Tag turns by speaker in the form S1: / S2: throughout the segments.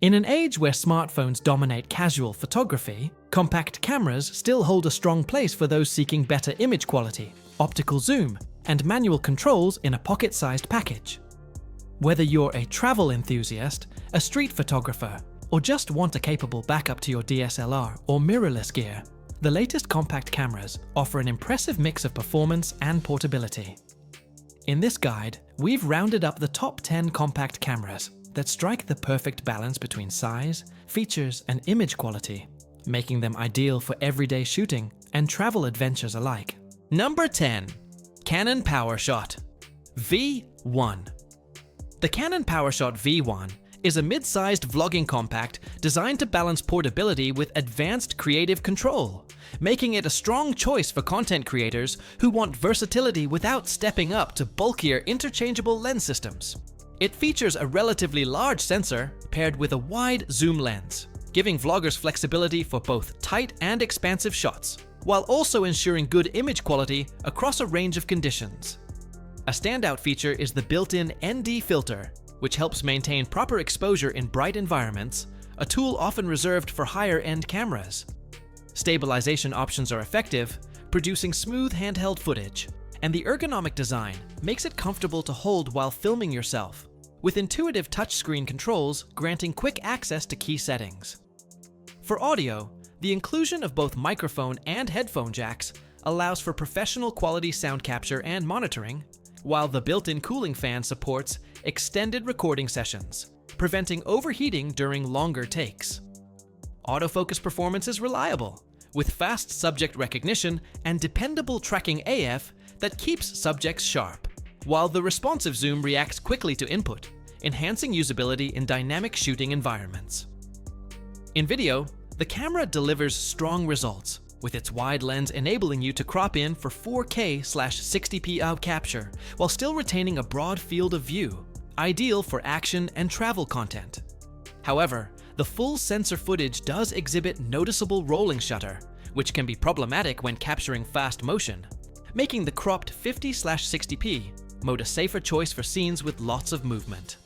S1: In an age where smartphones dominate casual photography, compact cameras still hold a strong place for those seeking better image quality, optical zoom, and manual controls in a pocket-sized package. Whether you're a travel enthusiast, a street photographer, or just want a capable backup to your DSLR or mirrorless gear, the latest compact cameras offer an impressive mix of performance and portability. In this guide, we've rounded up the top 10 compact cameras that strike the perfect balance between size, features, and image quality, making them ideal for everyday shooting and travel adventures alike. Number 10. Canon PowerShot V1. The Canon PowerShot V1 is a mid-sized vlogging compact designed to balance portability with advanced creative control, making it a strong choice for content creators who want versatility without stepping up to bulkier interchangeable lens systems. It features a relatively large sensor paired with a wide zoom lens, giving vloggers flexibility for both tight and expansive shots, while also ensuring good image quality across a range of conditions. A standout feature is the built-in ND filter, which helps maintain proper exposure in bright environments, a tool often reserved for higher-end cameras. Stabilization options are effective, producing smooth handheld footage, and the ergonomic design makes it comfortable to hold while filming yourself, with intuitive touchscreen controls granting quick access to key settings. For audio, the inclusion of both microphone and headphone jacks allows for professional quality sound capture and monitoring, while the built-in cooling fan supports extended recording sessions, preventing overheating during longer takes. Autofocus performance is reliable, with fast subject recognition and dependable tracking AF that keeps subjects sharp, while the responsive zoom reacts quickly to input, enhancing usability in dynamic shooting environments. In video, the camera delivers strong results, with its wide lens enabling you to crop in for 4K/60p out capture while still retaining a broad field of view, ideal for action and travel content. However, the full sensor footage does exhibit noticeable rolling shutter, which can be problematic when capturing fast motion, making the cropped 50/60p mode a safer choice for scenes with lots of movement.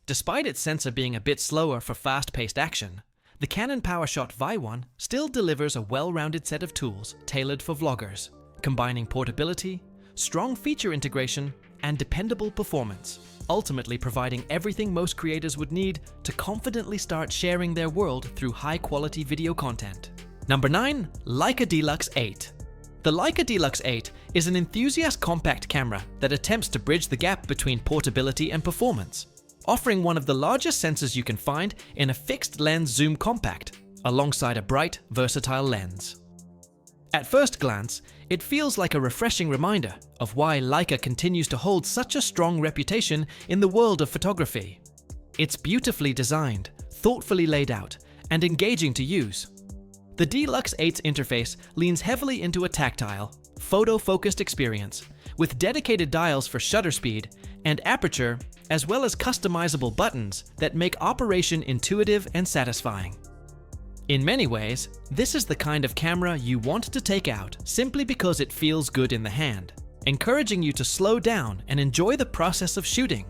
S1: Despite its sensor being a bit slower for fast-paced action, the Canon PowerShot V1 still delivers a well-rounded set of tools tailored for vloggers, combining portability, strong feature integration, and dependable performance, ultimately providing everything most creators would need to confidently start sharing their world through high-quality video content. Number 9. Leica D-Lux 8. The Leica D-Lux 8 is an enthusiast compact camera that attempts to bridge the gap between portability and performance, offering one of the largest sensors you can find in a fixed lens zoom compact, alongside a bright, versatile lens. At first glance, it feels like a refreshing reminder of why Leica continues to hold such a strong reputation in the world of photography. It's beautifully designed, thoughtfully laid out, and engaging to use. The D-Lux 8's interface leans heavily into a tactile, photo-focused experience, with dedicated dials for shutter speed and aperture, as well as customizable buttons that make operation intuitive and satisfying. In many ways, this is the kind of camera you want to take out simply because it feels good in the hand, encouraging you to slow down and enjoy the process of shooting.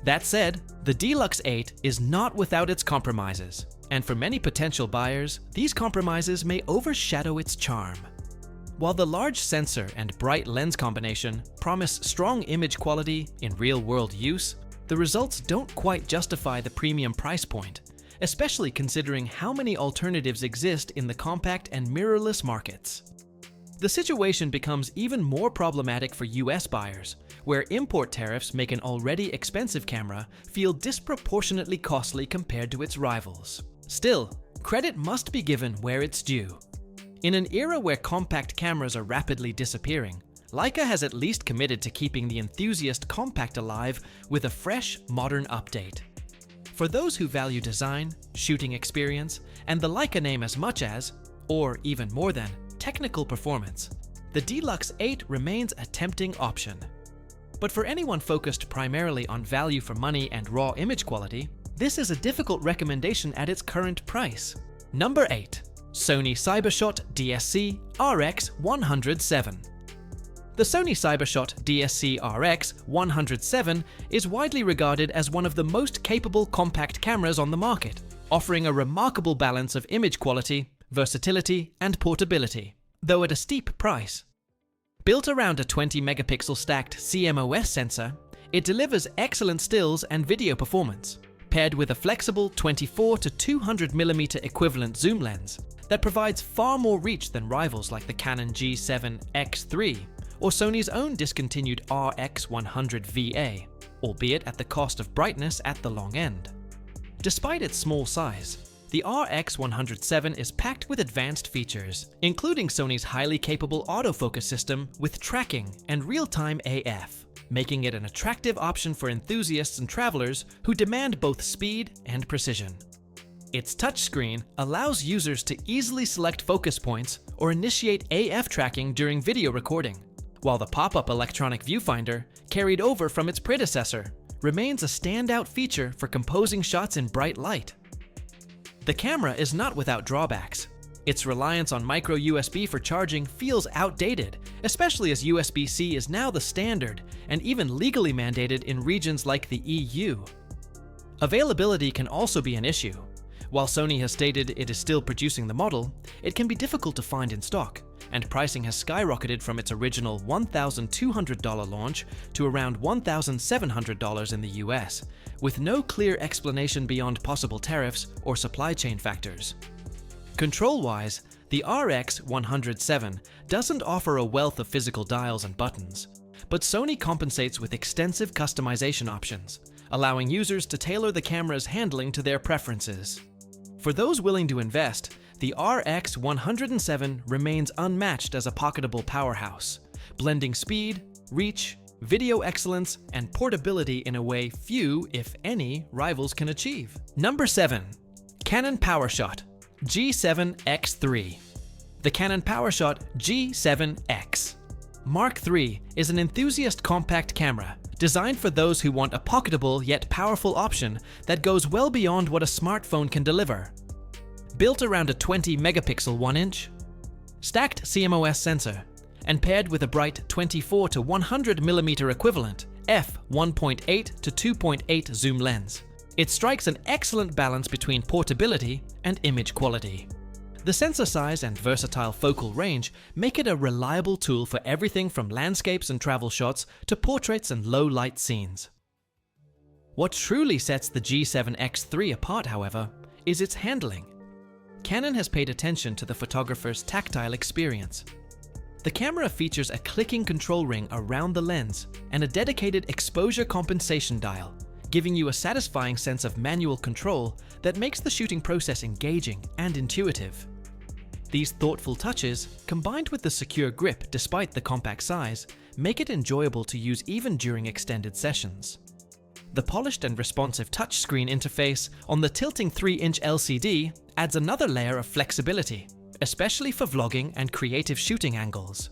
S1: That said, the D-Lux 8 is not without its compromises, and for many potential buyers, these compromises may overshadow its charm. While the large sensor and bright lens combination promise strong image quality in real-world use, the results don't quite justify the premium price point, especially considering how many alternatives exist in the compact and mirrorless markets. The situation becomes even more problematic for US buyers, where import tariffs make an already expensive camera feel disproportionately costly compared to its rivals. Still, credit must be given where it's due. In an era where compact cameras are rapidly disappearing, Leica has at least committed to keeping the enthusiast compact alive with a fresh, modern update. For those who value design, shooting experience, and the Leica name as much as, or even more than, technical performance, the D-Lux 8 remains a tempting option. But for anyone focused primarily on value for money and raw image quality, this is a difficult recommendation at its current price. Number 8. Sony ZV-1 DSC RX100VII. The Sony CyberShot DSC-RX107 is widely regarded as one of the most capable compact cameras on the market, offering a remarkable balance of image quality, versatility, and portability, though at a steep price. Built around a 20-megapixel stacked CMOS sensor, it delivers excellent stills and video performance, paired with a flexible 24 to 200mm equivalent zoom lens that provides far more reach than rivals like the Canon G7X3 or Sony's own discontinued RX100VA, albeit at the cost of brightness at the long end. Despite its small size, the RX107 is packed with advanced features, including Sony's highly capable autofocus system with tracking and real-time AF, making it an attractive option for enthusiasts and travelers who demand both speed and precision. Its touchscreen allows users to easily select focus points or initiate AF tracking during video recording, while the pop-up electronic viewfinder, carried over from its predecessor, remains a standout feature for composing shots in bright light. The camera is not without drawbacks. Its reliance on micro USB for charging feels outdated, especially as USB-C is now the standard and even legally mandated in regions like the EU. Availability can also be an issue. While Sony has stated it is still producing the model, it can be difficult to find in stock, and pricing has skyrocketed from its original $1,200 launch to around $1,700 in the US, with no clear explanation beyond possible tariffs or supply chain factors. Control-wise, the RX107 doesn't offer a wealth of physical dials and buttons, but Sony compensates with extensive customization options, allowing users to tailor the camera's handling to their preferences. For those willing to invest, the RX107 remains unmatched as a pocketable powerhouse, blending speed, reach, video excellence, and portability in a way few, if any, rivals can achieve. Number 7. Canon PowerShot G7X3. The Canon PowerShot G7X Mark III is an enthusiast compact camera designed for those who want a pocketable yet powerful option that goes well beyond what a smartphone can deliver. Built around a 20-megapixel 1-inch, stacked CMOS sensor, and paired with a bright 24 to 100mm equivalent f1.8 to 2.8 zoom lens, it strikes an excellent balance between portability and image quality. The sensor size and versatile focal range make it a reliable tool for everything from landscapes and travel shots to portraits and low-light scenes. What truly sets the G7X3 apart, however, is its handling. Canon has paid attention to the photographer's tactile experience. The camera features a clicking control ring around the lens and a dedicated exposure compensation dial, giving you a satisfying sense of manual control that makes the shooting process engaging and intuitive. These thoughtful touches, combined with the secure grip despite the compact size, make it enjoyable to use even during extended sessions. The polished and responsive touchscreen interface on the tilting 3-inch LCD adds another layer of flexibility, especially for vlogging and creative shooting angles.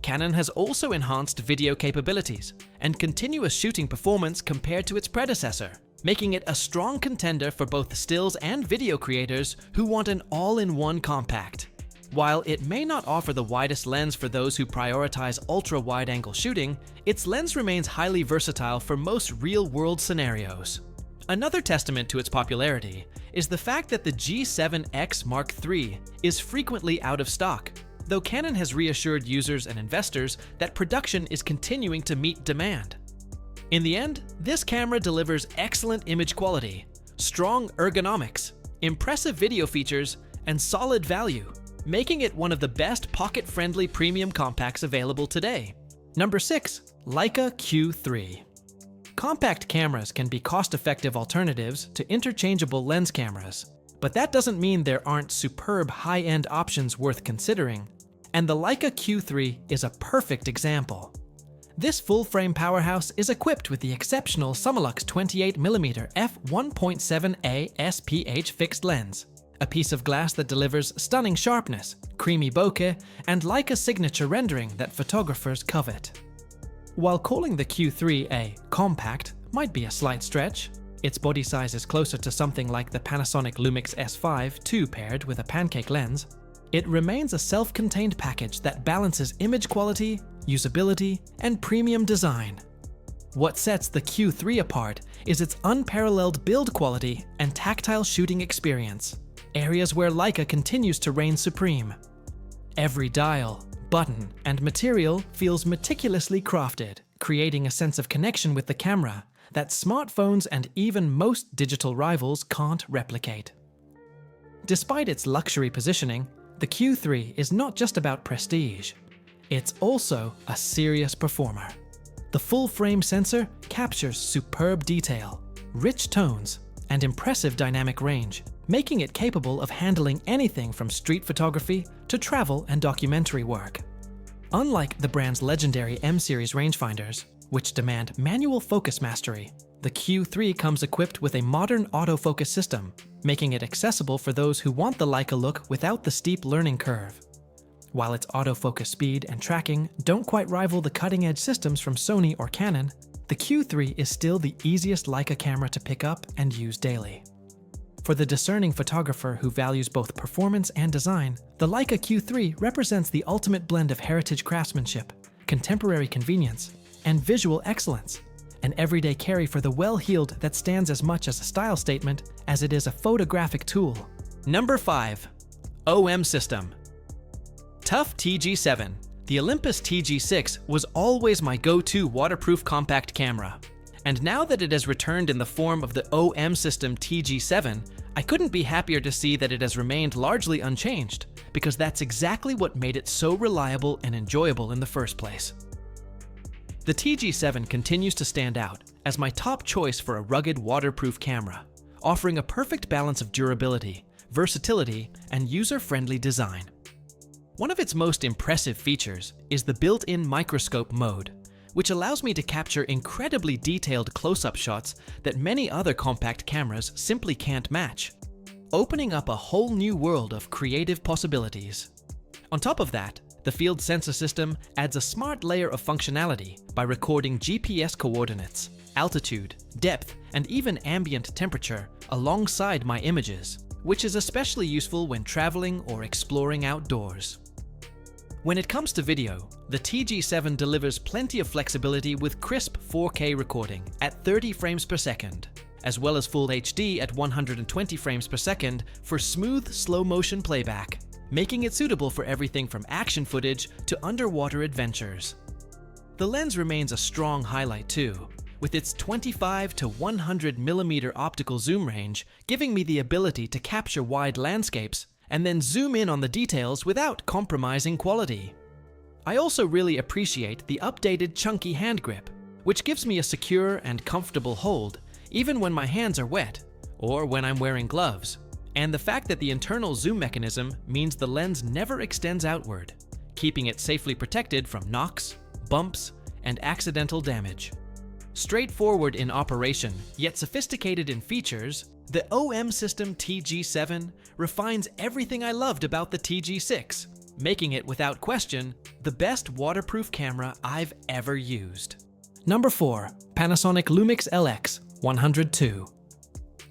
S1: Canon has also enhanced video capabilities and continuous shooting performance compared to its predecessor, making it a strong contender for both stills and video creators who want an all-in-one compact. While it may not offer the widest lens for those who prioritize ultra-wide-angle shooting, its lens remains highly versatile for most real-world scenarios. Another testament to its popularity is the fact that the G7X Mark III is frequently out of stock, though Canon has reassured users and investors that production is continuing to meet demand. In the end, this camera delivers excellent image quality, strong ergonomics, impressive video features, and solid value, making it one of the best pocket-friendly premium compacts available today. Number 6. Leica Q3. Compact cameras can be cost-effective alternatives to interchangeable lens cameras, but that doesn't mean there aren't superb high-end options worth considering, and the Leica Q3 is a perfect example. This full-frame powerhouse is equipped with the exceptional Summilux 28mm f1.7a SPH fixed lens, a piece of glass that delivers stunning sharpness, creamy bokeh, and Leica signature rendering that photographers covet. While calling the Q3 a compact might be a slight stretch, its body size is closer to something like the Panasonic Lumix S5 II paired with a pancake lens, It remains a self-contained package that balances image quality, usability, and premium design. What sets the Q3 apart is its unparalleled build quality and tactile shooting experience, areas where Leica continues to reign supreme. Every dial, button, and material feels meticulously crafted, creating a sense of connection with the camera that smartphones and even most digital rivals can't replicate. Despite its luxury positioning, the Q3 is not just about prestige. It's also a serious performer. The full-frame sensor captures superb detail, rich tones, and impressive dynamic range, making it capable of handling anything from street photography to travel and documentary work. Unlike the brand's legendary M-series rangefinders, which demand manual focus mastery, the Q3 comes equipped with a modern autofocus system, making it accessible for those who want the Leica look without the steep learning curve. While its autofocus speed and tracking don't quite rival the cutting-edge systems from Sony or Canon, the Q3 is still the easiest Leica camera to pick up and use daily. For the discerning photographer who values both performance and design, the Leica Q3 represents the ultimate blend of heritage craftsmanship, contemporary convenience, and visual excellence, an everyday carry for the well-heeled that stands as much as a style statement as it is a photographic tool. Number 5. OM System. Tough TG7. The Olympus TG6 was always my go-to waterproof compact camera. And now that it has returned in the form of the OM System TG7, I couldn't be happier to see that it has remained largely unchanged, because that's exactly what made it so reliable and enjoyable in the first place. The TG7 continues to stand out as my top choice for a rugged waterproof camera, offering a perfect balance of durability, versatility, and user-friendly design. One of its most impressive features is the built-in microscope mode, which allows me to capture incredibly detailed close-up shots that many other compact cameras simply can't match, opening up a whole new world of creative possibilities. On top of that, the field sensor system adds a smart layer of functionality by recording GPS coordinates, altitude, depth, and even ambient temperature alongside my images, which is especially useful when traveling or exploring outdoors. When it comes to video, the TG7 delivers plenty of flexibility with crisp 4K recording at 30 frames per second, as well as Full HD at 120 frames per second for smooth, slow-motion playback, making it suitable for everything from action footage to underwater adventures. The lens remains a strong highlight too, with its 25 to 100mm optical zoom range giving me the ability to capture wide landscapes and then zoom in on the details without compromising quality. I also really appreciate the updated chunky hand grip, which gives me a secure and comfortable hold even when my hands are wet or when I'm wearing gloves. And the fact that the internal zoom mechanism means the lens never extends outward, keeping it safely protected from knocks, bumps, and accidental damage. Straightforward in operation, yet sophisticated in features, the OM System TG7 refines everything I loved about the TG6, making it without question the best waterproof camera I've ever used. Number 4. Panasonic Lumix LX100II.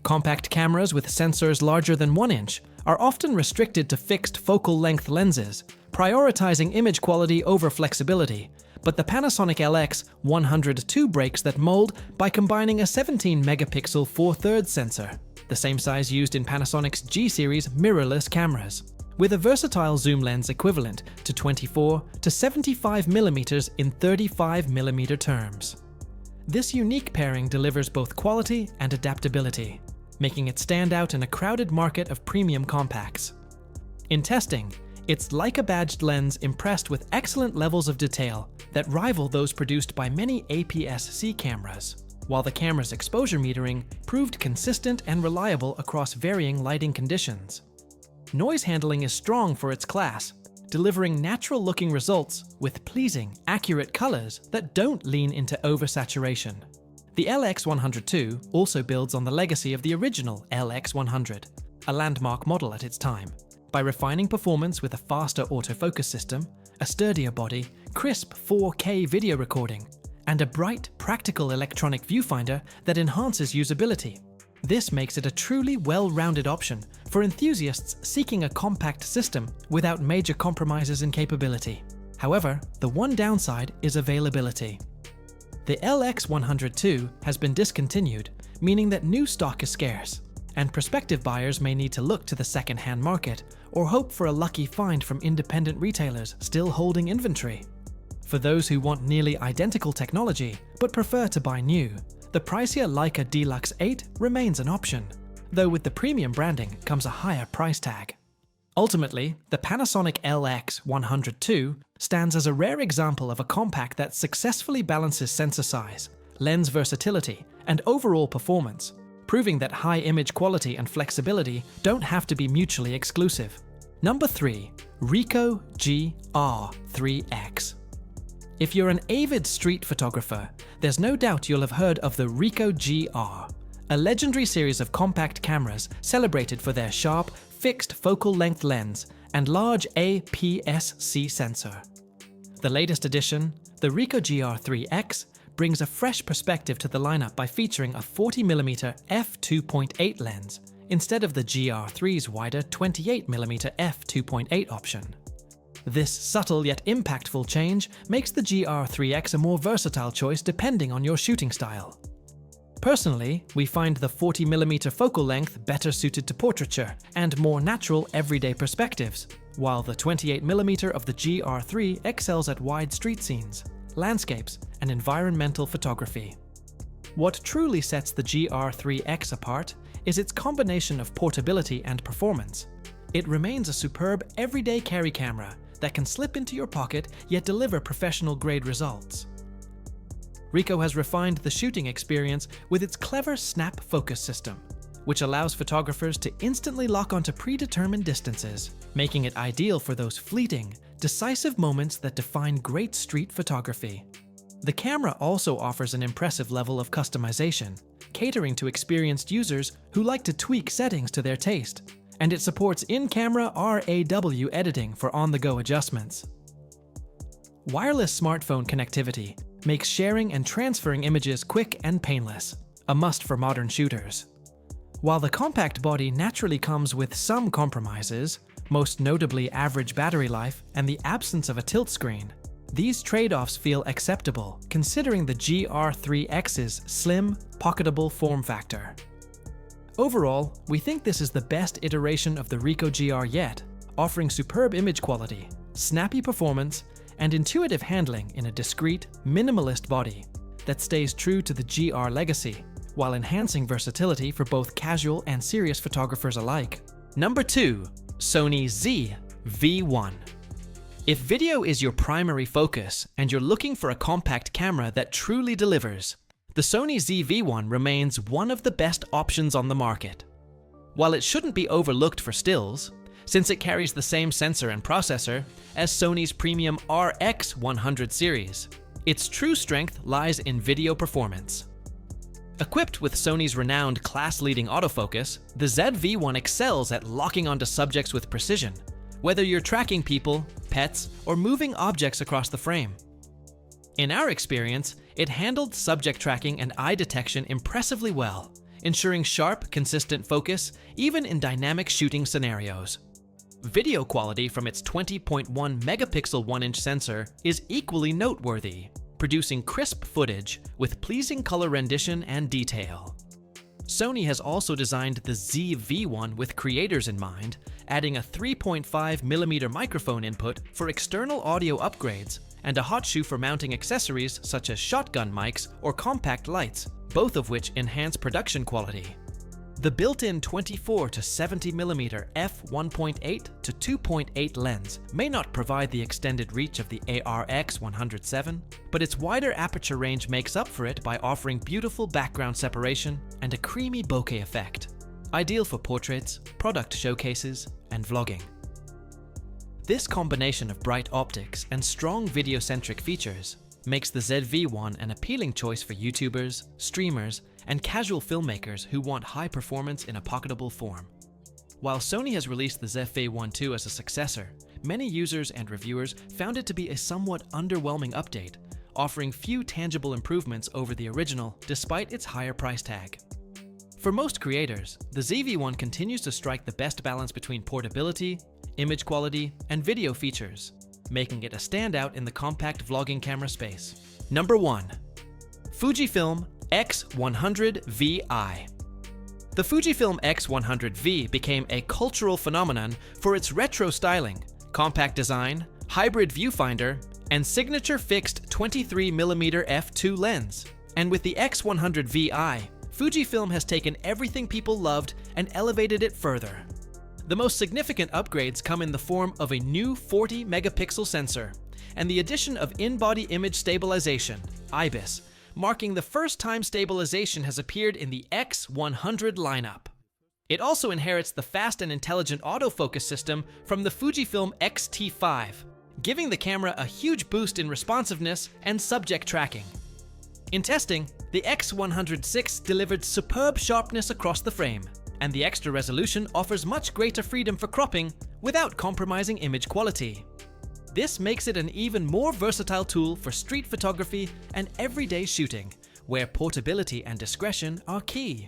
S1: Compact cameras with sensors larger than 1 inch are often restricted to fixed focal length lenses, prioritizing image quality over flexibility, but the Panasonic LX100II breaks that mold by combining a 17-megapixel 4/3 sensor, the same size used in Panasonic's G-series mirrorless cameras, with a versatile zoom lens equivalent to 24 to 75mm in 35mm terms. This unique pairing delivers both quality and adaptability, making it stand out in a crowded market of premium compacts. In testing, its Leica-badged lens impressed with excellent levels of detail that rival those produced by many APS-C cameras, while the camera's exposure metering proved consistent and reliable across varying lighting conditions. Noise handling is strong for its class, delivering natural-looking results with pleasing, accurate colors that don't lean into oversaturation. The LX100II also builds on the legacy of the original LX100, a landmark model at its time, by refining performance with a faster autofocus system, a sturdier body, crisp 4K video recording, and a bright, practical electronic viewfinder that enhances usability. This makes it a truly well-rounded option for enthusiasts seeking a compact system without major compromises in capability. However, the one downside is availability. The LX100II has been discontinued, meaning that new stock is scarce, and prospective buyers may need to look to the second-hand market or hope for a lucky find from independent retailers still holding inventory. For those who want nearly identical technology but prefer to buy new, the pricier Leica D-Lux 8 remains an option, though with the premium branding comes a higher price tag. Ultimately, the Panasonic LX100II stands as a rare example of a compact that successfully balances sensor size, lens versatility, and overall performance, proving that high image quality and flexibility don't have to be mutually exclusive. Number 3. Ricoh GR IIIx. If you're an avid street photographer, there's no doubt you'll have heard of the Ricoh GR, a legendary series of compact cameras celebrated for their sharp, fixed focal length lens and large APS-C sensor. The latest edition, the Ricoh GR IIIx, brings a fresh perspective to the lineup by featuring a 40mm f2.8 lens instead of the GR3's wider 28mm f2.8 option. This subtle yet impactful change makes the GR IIIx a more versatile choice depending on your shooting style. Personally, we find the 40mm focal length better suited to portraiture and more natural everyday perspectives, while the 28mm of the GR3 excels at wide street scenes, landscapes, and environmental photography. What truly sets the GR IIIx apart is its combination of portability and performance. It remains a superb everyday carry camera that can slip into your pocket yet deliver professional-grade results. Ricoh has refined the shooting experience with its clever snap focus system, which allows photographers to instantly lock onto predetermined distances, making it ideal for those fleeting, decisive moments that define great street photography. The camera also offers an impressive level of customization, catering to experienced users who like to tweak settings to their taste, and it supports in-camera RAW editing for on-the-go adjustments. Wireless smartphone connectivity makes sharing and transferring images quick and painless, a must for modern shooters. While the compact body naturally comes with some compromises, most notably average battery life and the absence of a tilt screen, these trade-offs feel acceptable considering the GR IIIx's slim, pocketable form factor. Overall, we think this is the best iteration of the Ricoh GR yet, offering superb image quality, snappy performance, and intuitive handling in a discreet, minimalist body that stays true to the GR legacy, while enhancing versatility for both casual and serious photographers alike. Number 2. Sony ZV-1. If video is your primary focus and you're looking for a compact camera that truly delivers, the Sony ZV-1 remains one of the best options on the market. While it shouldn't be overlooked for stills, since it carries the same sensor and processor as Sony's premium RX100 series, its true strength lies in video performance. Equipped with Sony's renowned class-leading autofocus, the ZV-1 excels at locking onto subjects with precision, whether you're tracking people, pets, or moving objects across the frame. In our experience, it handled subject tracking and eye detection impressively well, ensuring sharp, consistent focus even in dynamic shooting scenarios. Video quality from its 20.1 megapixel 1-inch sensor is equally noteworthy, producing crisp footage with pleasing color rendition and detail. Sony has also designed the ZV-1 with creators in mind, adding a 3.5mm microphone input for external audio upgrades and a hot shoe for mounting accessories such as shotgun mics or compact lights, both of which enhance production quality. The built-in 24 to 70mm f1.8 to 2.8 lens may not provide the extended reach of the ARX107, but its wider aperture range makes up for it by offering beautiful background separation and a creamy bokeh effect, ideal for portraits, product showcases, and vlogging. This combination of bright optics and strong video-centric features makes the ZV-1 an appealing choice for YouTubers, streamers, and casual filmmakers who want high performance in a pocketable form. While Sony has released the ZV-1 II as a successor, many users and reviewers found it to be a somewhat underwhelming update, offering few tangible improvements over the original despite its higher price tag. For most creators, the ZV-1 continues to strike the best balance between portability, image quality, and video features, making it a standout in the compact vlogging camera space. Number 1. Fujifilm X100VI. The Fujifilm X100V became a cultural phenomenon for its retro styling, compact design, hybrid viewfinder, and signature fixed 23mm f2 lens. And with the X100VI, Fujifilm has taken everything people loved and elevated it further. The most significant upgrades come in the form of a new 40-megapixel sensor and the addition of in-body image stabilization, IBIS, marking the first time stabilization has appeared in the X100 lineup. It also inherits the fast and intelligent autofocus system from the Fujifilm X-T5, giving the camera a huge boost in responsiveness and subject tracking. In testing, the X100VI delivered superb sharpness across the frame, and the extra resolution offers much greater freedom for cropping without compromising image quality. This makes it an even more versatile tool for street photography and everyday shooting, where portability and discretion are key.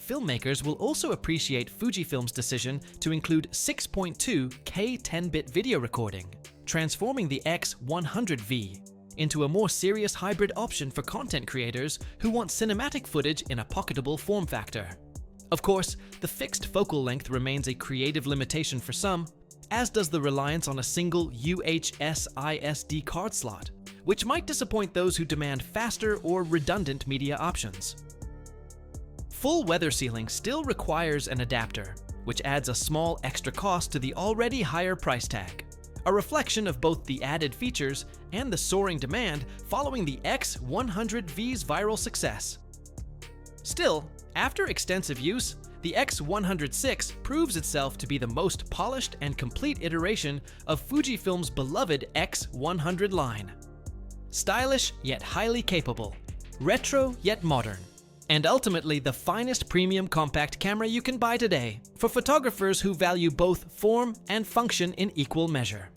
S1: Filmmakers will also appreciate Fujifilm's decision to include 6.2K 10-bit video recording, transforming the X100V into a more serious hybrid option for content creators who want cinematic footage in a pocketable form factor. Of course, the fixed focal length remains a creative limitation for some, as does the reliance on a single UHS-ISD card slot, which might disappoint those who demand faster or redundant media options. Full weather sealing still requires an adapter, which adds a small extra cost to the already higher price tag, a reflection of both the added features and the soaring demand following the X100V's viral success. Still, after extensive use, the X100VI proves itself to be the most polished and complete iteration of Fujifilm's beloved X100 line. Stylish yet highly capable, retro yet modern, and ultimately the finest premium compact camera you can buy today for photographers who value both form and function in equal measure.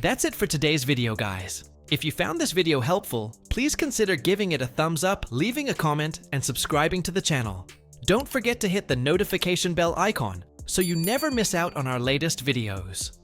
S1: That's it for today's video, guys. If you found this video helpful, please consider giving it a thumbs up, leaving a comment, and subscribing to the channel. Don't forget to hit the notification bell icon so you never miss out on our latest videos.